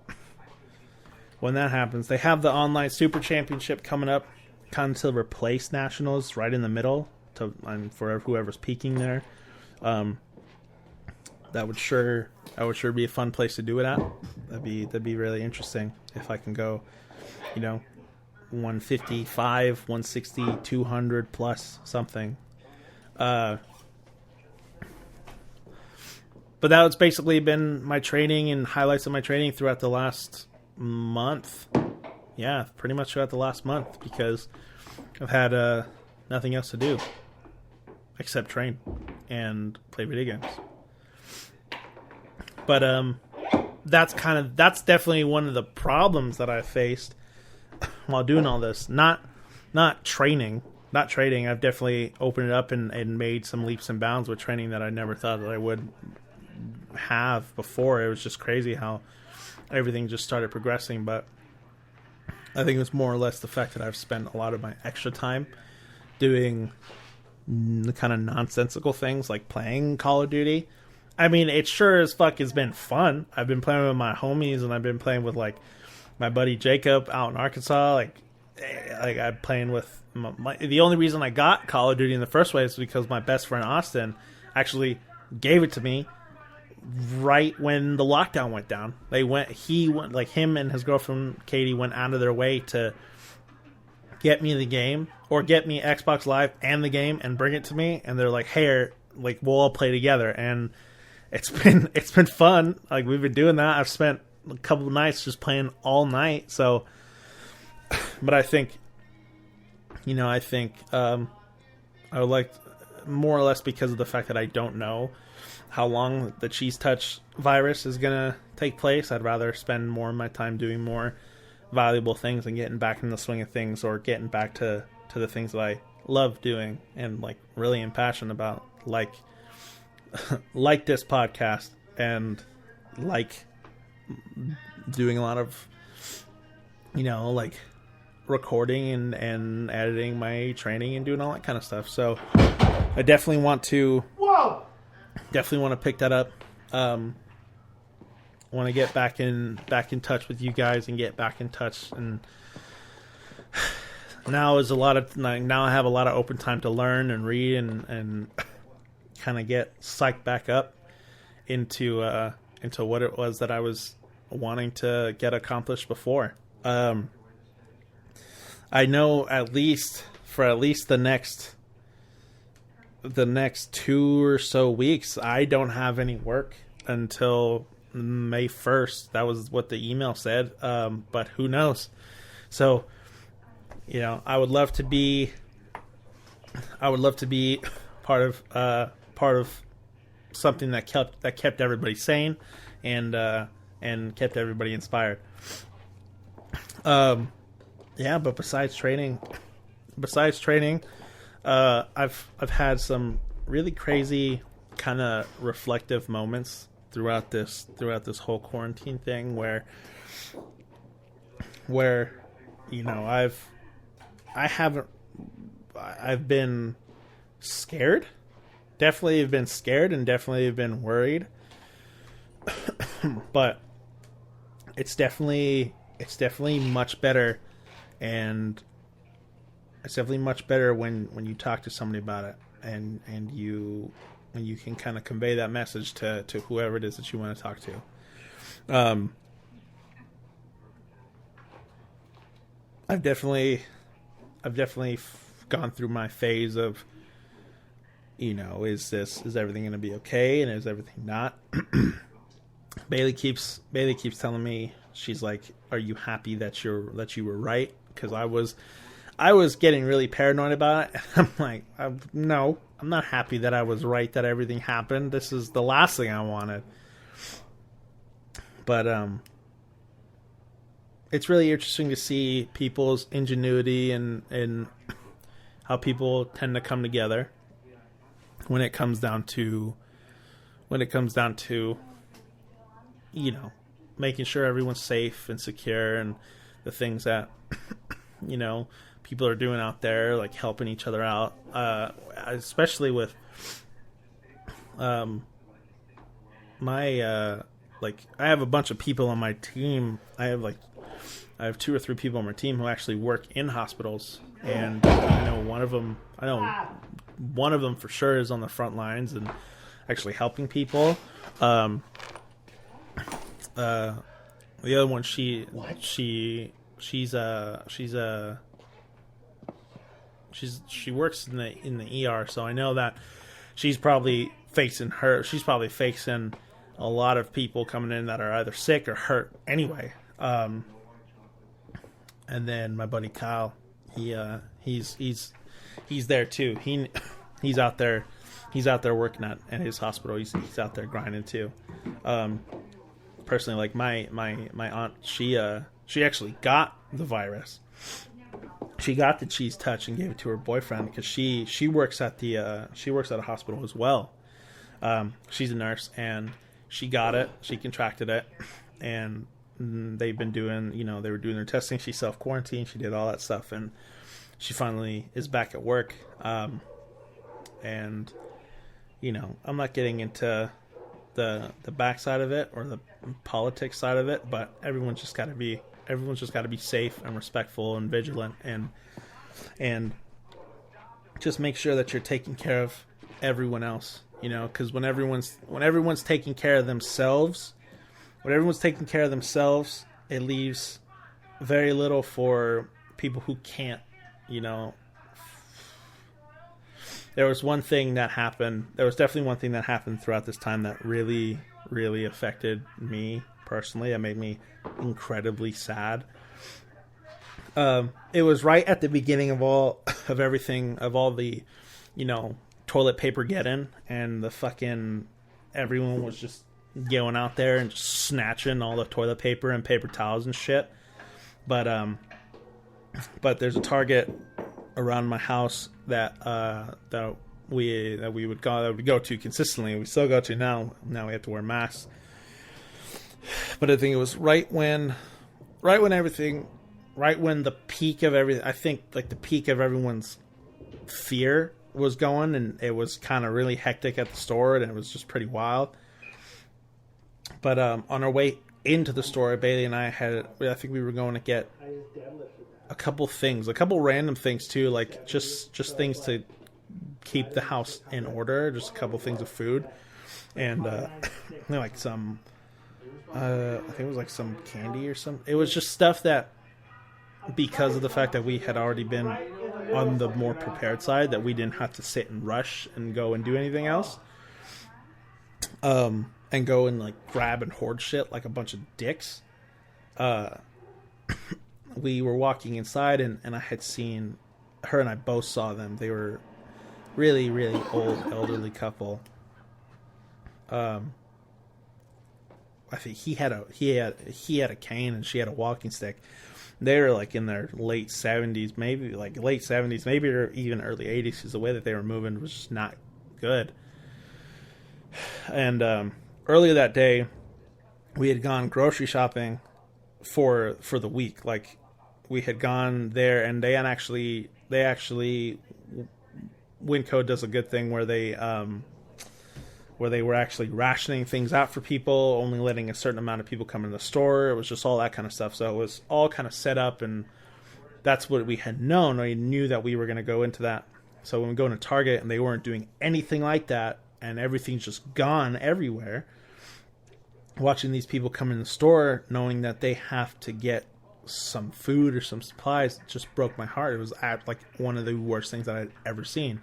when that happens, they have the online Super Championship coming up. Kind of to replace Nationals, right in the middle, for whoever's peaking there. That would sure be a fun place to do it at. That'd be really interesting if I can go, 155, 160, 200 plus something. But that's basically been my training and highlights of my training throughout the last month. Yeah, pretty much throughout the last month, because I've had nothing else to do except train and play video games. But that's definitely one of the problems that I faced while doing all this. Not training. I've definitely opened it up and made some leaps and bounds with training that I never thought that I would have before. It was just crazy how everything just started progressing, but I think it's more or less the fact that I've spent a lot of my extra time doing the kind of nonsensical things like playing Call of Duty. I mean, it sure as fuck has been fun. I've been playing with my homies, and I've been playing with like my buddy Jacob out in Arkansas. Like I'm playing with the only reason I got Call of Duty in the first place is because my best friend Austin actually gave it to me right when the lockdown went down. Him and his girlfriend Katie went out of their way to get me the game, or get me Xbox Live and the game and bring it to me, and they're like, hey, like, we'll all play together. And it's been fun. Like, we've been doing that. I've spent a couple of nights just playing all night. So, but I think I would like, more or less because of the fact that I don't know how long the cheese touch virus is going to take place, I'd rather spend more of my time doing more valuable things and getting back in the swing of things, or getting back to the things that I love doing and like really am passionate about, like like this podcast, and like doing a lot of like recording and editing my training and doing all that kind of stuff. So I definitely want to pick that up. Want to get back in touch with you guys and get back in touch, and now I have a lot of open time to learn and read and kind of get psyched back up into what it was that I was wanting to get accomplished before. I know for at least the next 2 or so weeks, I don't have any work until May 1st. That was what the email said. But who knows? So, I would love to be part of something that kept everybody sane and kept everybody inspired. But besides training, I've had some really crazy kind of reflective moments throughout this whole quarantine thing where I've been scared. Definitely have been scared and definitely have been worried. But it's definitely much better, and it's definitely much better when you talk to somebody about it, and you can kind of convey that message to whoever it is that you want to talk to. I've definitely gone through my phase of, is everything going to be okay, and is everything not? Bailey keeps telling me, she's like, "Are you happy that you were right?" Because I I was getting really paranoid about it. I'm like, no, I'm not happy that I was right that everything happened. This is the last thing I wanted. But it's really interesting to see people's ingenuity and how people tend to come together when it comes down to you know, making sure everyone's safe and secure, and the things that you know people are doing out there, like helping each other out, especially with my like, I have a bunch of people on my team. I have 2 or 3 people on my team who actually work in hospitals, and I know one of them for sure is on the front lines and actually helping people. The other one, she works in the ER, so I know that she's probably facing a lot of people coming in that are either sick or hurt anyway. And then my buddy Kyle, he's there too. He's out there working at his hospital. He's out there grinding too. Personally, like my aunt, she actually got the virus. She got the cheese touch and gave it to her boyfriend because she works at a hospital as well. She's a nurse, and she got it. She contracted it, and they've been doing, they were doing their testing. She self-quarantined. She did all that stuff, and she finally is back at work. And I'm not getting into the backside of it or the politics side of it, but everyone's just got to be safe and respectful and vigilant, and just make sure that you're taking care of everyone else, because when everyone's taking care of themselves, it leaves very little for people who can't. There was definitely one thing that happened throughout this time that really, really affected me personally. That made me incredibly sad. It was right at the beginning of all the, toilet paper getting, and the fucking, everyone was just going out there and just snatching all the toilet paper and paper towels and shit. But there's a Target around my house that we would go to consistently. We still go to now. Now we have to wear masks. But I think it was right when the peak of everything. I think like the peak of everyone's fear was going, and it was kind of really hectic at the store, and it was just pretty wild. But on our way into the store, Bailey and I think we were going to get a couple random things too, like just things to keep the house in order, just a couple things of food, and like some I think it was like some candy or something. It was just stuff that, because of the fact that we had already been on the more prepared side, that we didn't have to sit and rush and go and do anything else, and go and like grab and hoard shit like a bunch of dicks. We were walking inside, and I had seen her, and I both saw them. They were really, really old, elderly couple. I think he had a cane, and she had a walking stick. They were like in their late 70s, maybe or even early 80s, because the way that they were moving was just not good. And earlier that day, we had gone grocery shopping for the week. Like, we had gone there, and they actually Winco does a good thing where they were actually rationing things out for people, only letting a certain amount of people come in the store. It was just all that kind of stuff. So it was all kind of set up, and that's what we had known. We knew that we were going to go into that. So when we go into Target and they weren't doing anything like that, and everything's just gone everywhere, watching these people come in the store, knowing that they have to get some food or some supplies, just broke my heart. It was like one of the worst things that I'd ever seen.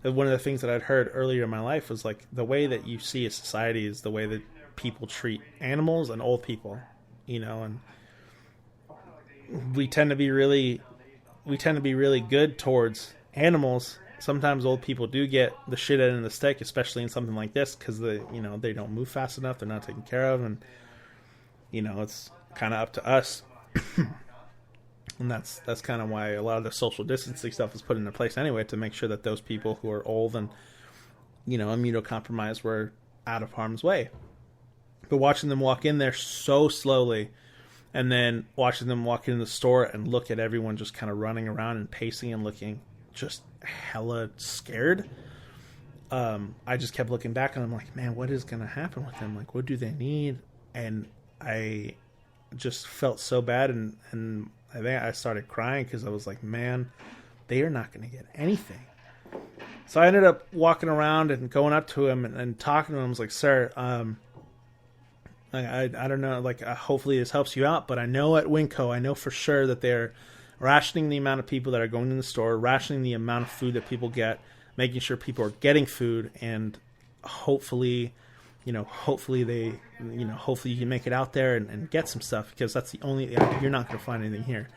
One of the things that I'd heard earlier in my life was like, the way that you see a society is the way that people treat animals and old people, and we tend to be really, tend to be really good towards animals. Sometimes old people do get the shit end of the stick, especially in something like this, because they don't move fast enough. They're not taken care of, and it's kind of up to us. And that's kind of why a lot of the social distancing stuff is put into place anyway, to make sure that those people who are old and immunocompromised were out of harm's way. But watching them walk in there so slowly, and then watching them walk into the store and look at everyone just kind of running around and pacing and looking just hella scared, I just kept looking back and I'm like, man, what is going to happen with them? Like, what do they need? And I just felt so bad, and I think I started crying because I was like, man, they are not going to get anything. So I ended up walking around and going up to him and talking to him. I was like, sir, I don't know, like, hopefully this helps you out, but I know at Winco, I know for sure that they're rationing the amount of people that are going in the store, rationing the amount of food that people get, making sure people are getting food, and hopefully they, hopefully you can make it out there and get some stuff, because that's the only, you're not going to find anything here.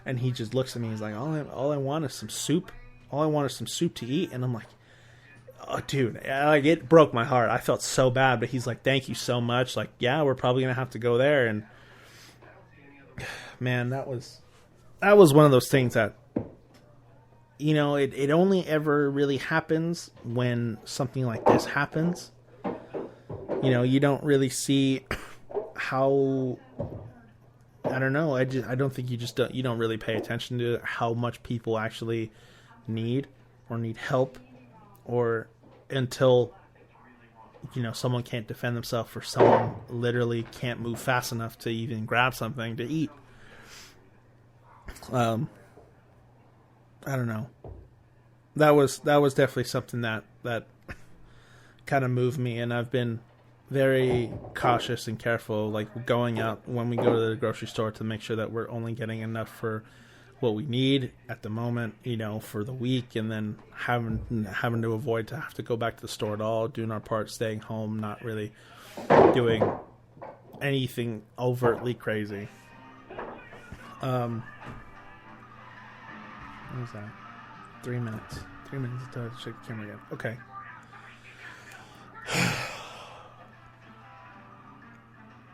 And he just looks at me, he's like, all I want is some soup. All I want is some soup to eat. And I'm like, oh, dude, like, it broke my heart. I felt so bad, but he's like, thank you so much. Like, yeah, we're probably going to have to go there. And man, that was one of those things that, it only ever really happens when something like this happens. You don't really see how, I don't know. I don't think you don't really pay attention to how much people actually need help, or until someone can't defend themselves, or someone literally can't move fast enough to even grab something to eat. I don't know. That was definitely something that kind of moved me, and I've been very cautious and careful, like going out when we go to the grocery store, to make sure that we're only getting enough for what we need at the moment, for the week, and then having to avoid to have to go back to the store at all, doing our part, staying home, not really doing anything overtly crazy. What is that? 3 minutes. 3 minutes until I check the camera again. Okay.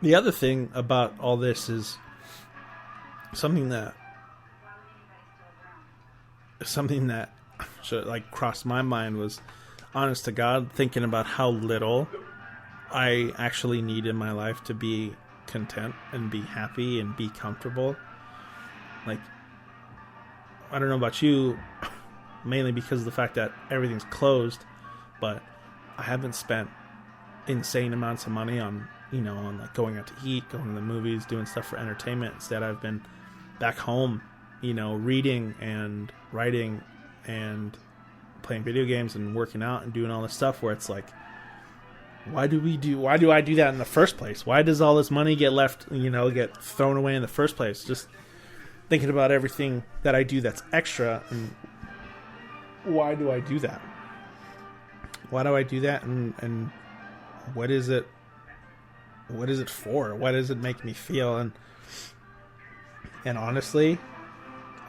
The other thing about all this is something that should, like, crossed my mind, was, honest to God, thinking about how little I actually need in my life to be content and be happy and be comfortable. Like, I don't know about you, mainly because of the fact that everything's closed, but I haven't spent insane amounts of money on like going out to eat, going to the movies, doing stuff for entertainment. Instead, I've been back home, reading and writing and playing video games and working out and doing all this stuff, where it's like, why do I do that in the first place? Why does all this money get left, get thrown away in the first place? Just thinking about everything that I do that's extra, and why do I do that? Why do I do that? And what is it? What is it for? What does it make me feel? And honestly,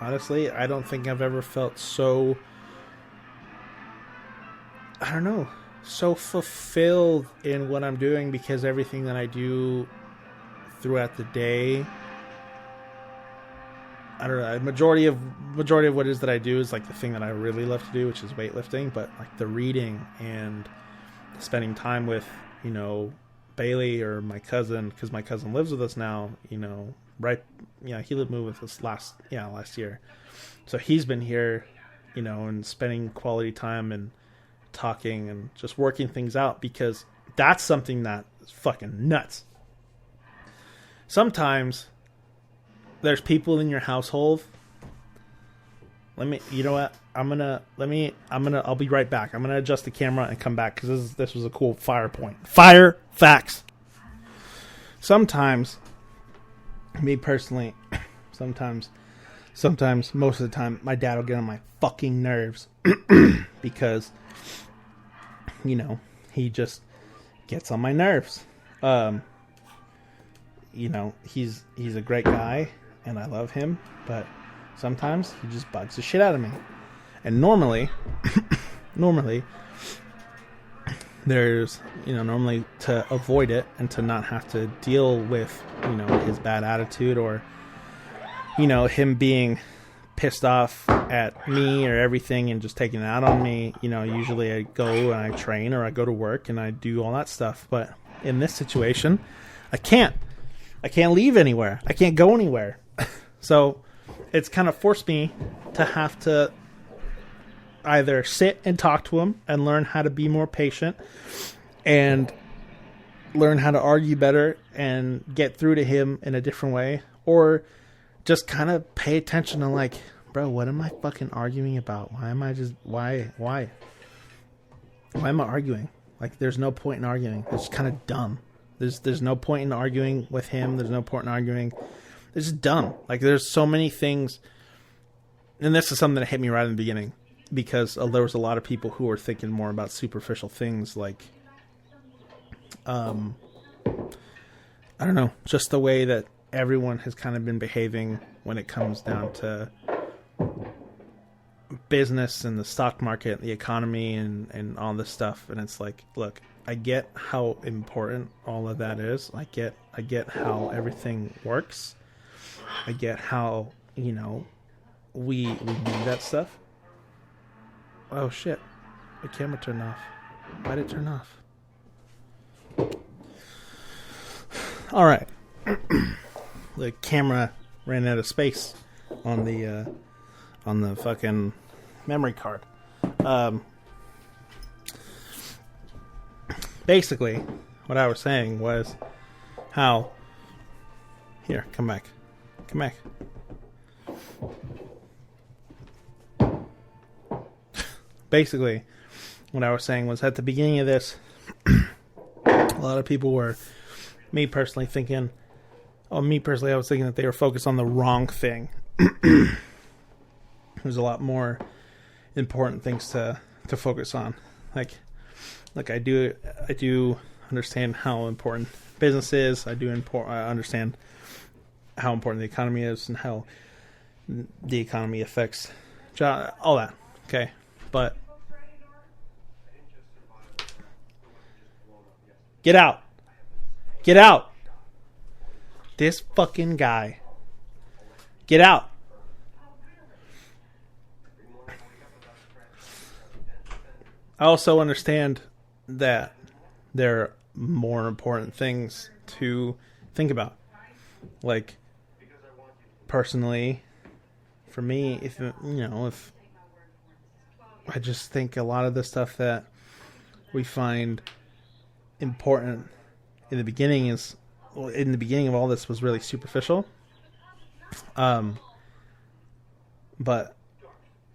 I don't think I've ever felt so, I don't know, so fulfilled in what I'm doing, because everything that I do throughout the day, I don't know, majority of what it is that I do is like the thing that I really love to do, which is weightlifting, but like the reading and spending time with, Bailey, or my cousin, because my cousin lives with us now, he moved with us last year. So he's been here, and spending quality time and talking and just working things out, because that's something that is fucking nuts. Sometimes there's people in your household. I'll be right back. I'm going to adjust the camera and come back, because this was a cool fire point. Fire facts. Sometimes, me personally, sometimes, most of the time, my dad will get on my fucking nerves because, he just gets on my nerves. He's a great guy and I love him, but Sometimes he just bugs the shit out of me. And normally, there's, normally to avoid it and to not have to deal with, his bad attitude or, him being pissed off at me or everything and just taking it out on me, usually I go and I train or I go to work and I do all that stuff. But in this situation, I can't leave anywhere. I can't go anywhere. So it's kind of forced me to have to either sit and talk to him and learn how to be more patient and learn how to argue better and get through to him in a different way, or just kind of pay attention to like, bro, what am I fucking arguing about? Why am I arguing? Like, there's no point in arguing. It's kind of dumb. There's no point in arguing with him. There's no point in arguing. It's just dumb. Like, there's so many things, and this is something that hit me right in the beginning, because there was a lot of people who were thinking more about superficial things, like, I don't know, just the way that everyone has kind of been behaving when it comes down to business and the stock market, the economy, and all this stuff. And it's like, look, I get how important all of that is. I get how everything works. I get how, we need that stuff. Oh shit, the camera turned off. Why did it turn off? All right. The camera ran out of space on the fucking memory card. Basically, what I was saying was how... Here, come back. Come back. Basically, what I was saying was at the beginning of this, a lot of people were, me personally, I was thinking that they were focused on the wrong thing. There's a lot more important things to focus on. Like I do understand how important business is. I understand how important the economy is and how the economy affects all that. Okay, but get out. This fucking guy. Get out. I also understand that there are more important things to think about. Like, personally, for me, if I just think a lot of the stuff that we find important in the beginning of all this was really superficial. But,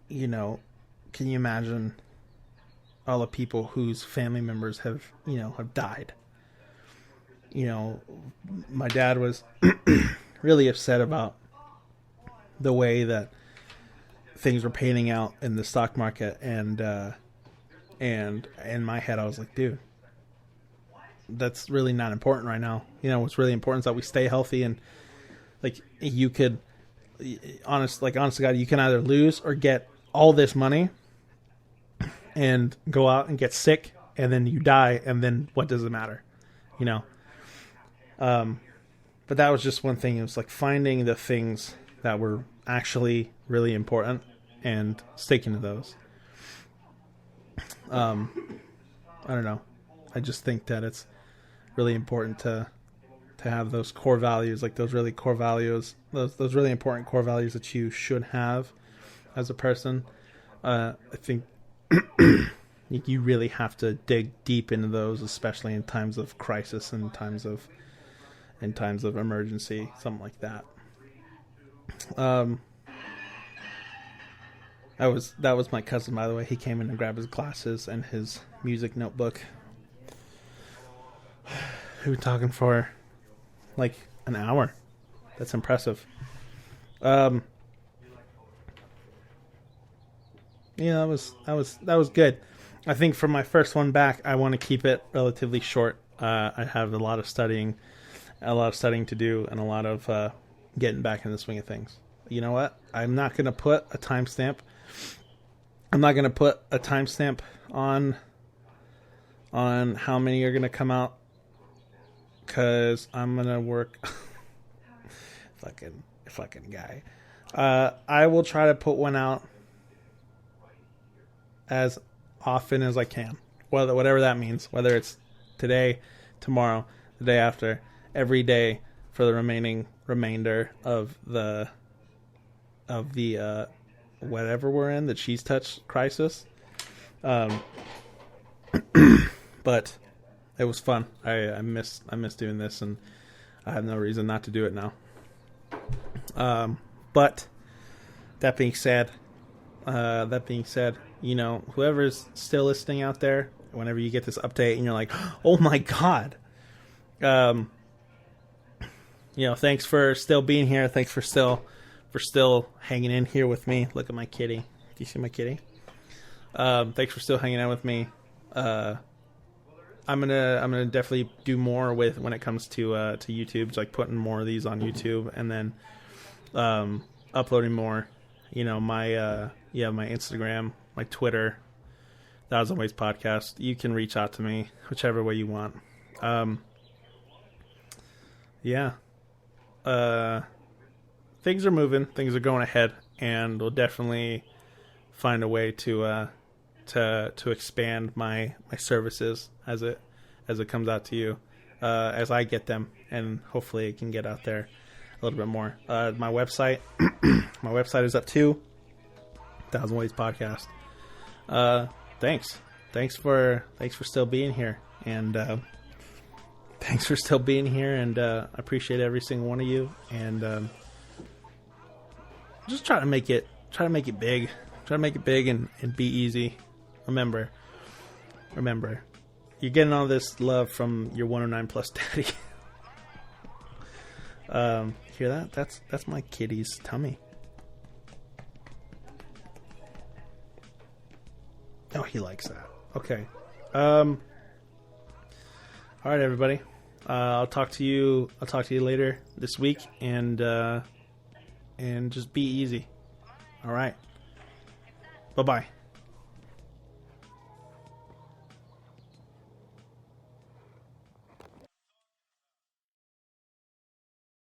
can you imagine all the people whose family members have died? My dad was really upset about the way that things were panning out in the stock market, and in my head I was like, dude, that's really not important right now. What's really important is that we stay healthy, and like, you could, honest to God, you can either lose or get all this money and go out and get sick, and then you die, and then what does it matter? But that was just one thing. It was like finding the things that were actually really important and sticking to those. I don't know. I just think that it's really important to have those core values, like those really core values, those really important core values that you should have as a person. I think you really have to dig deep into those, especially in times of crisis and times of emergency, something like that. That was my cousin, by the way. He came in and grabbed his glasses and his music notebook. We were talking for like an hour. That's impressive. Yeah, that was good. I think for my first one back, I want to keep it relatively short. I have a lot of studying to do, and a lot of getting back in the swing of things. you know what? I'm not gonna put a timestamp. I'm not gonna put a timestamp on how many are gonna come out, because I'm gonna work. fucking guy. I will try to put one out as often as I can, whatever that means. Whether it's today, tomorrow, the day after, every day for the remainder of the whatever we're in, the cheese touch crisis. But it was fun. I miss doing this, and I have no reason not to do it now. But that being said, you know, whoever's still listening out there, whenever you get this update and you're like, oh my God, you know, thanks for still being here. Thanks for still hanging in here with me. Look at my kitty. Do you see my kitty? Thanks for still hanging out with me. I'm gonna definitely do more when it comes to YouTube, just like putting more of these on YouTube, and then uploading more. You know, my Instagram, my Twitter, Thousand Ways Podcast. You can reach out to me whichever way you want. Things are moving, things are going ahead, and we'll definitely find a way to expand my services as it comes out to you, as I get them, and hopefully it can get out there a little bit more. My website is up too. Thousand Ways Podcast. Thanks for still being here, and thanks for still being here, and I appreciate every single one of you, and just try to make it big, and be easy. Remember, you're getting all this love from your 109 plus daddy. Hear that? That's my kitty's tummy. Oh, he likes that. Okay. All right, everybody. I'll talk to you later this week, and just be easy. All right. Bye-bye.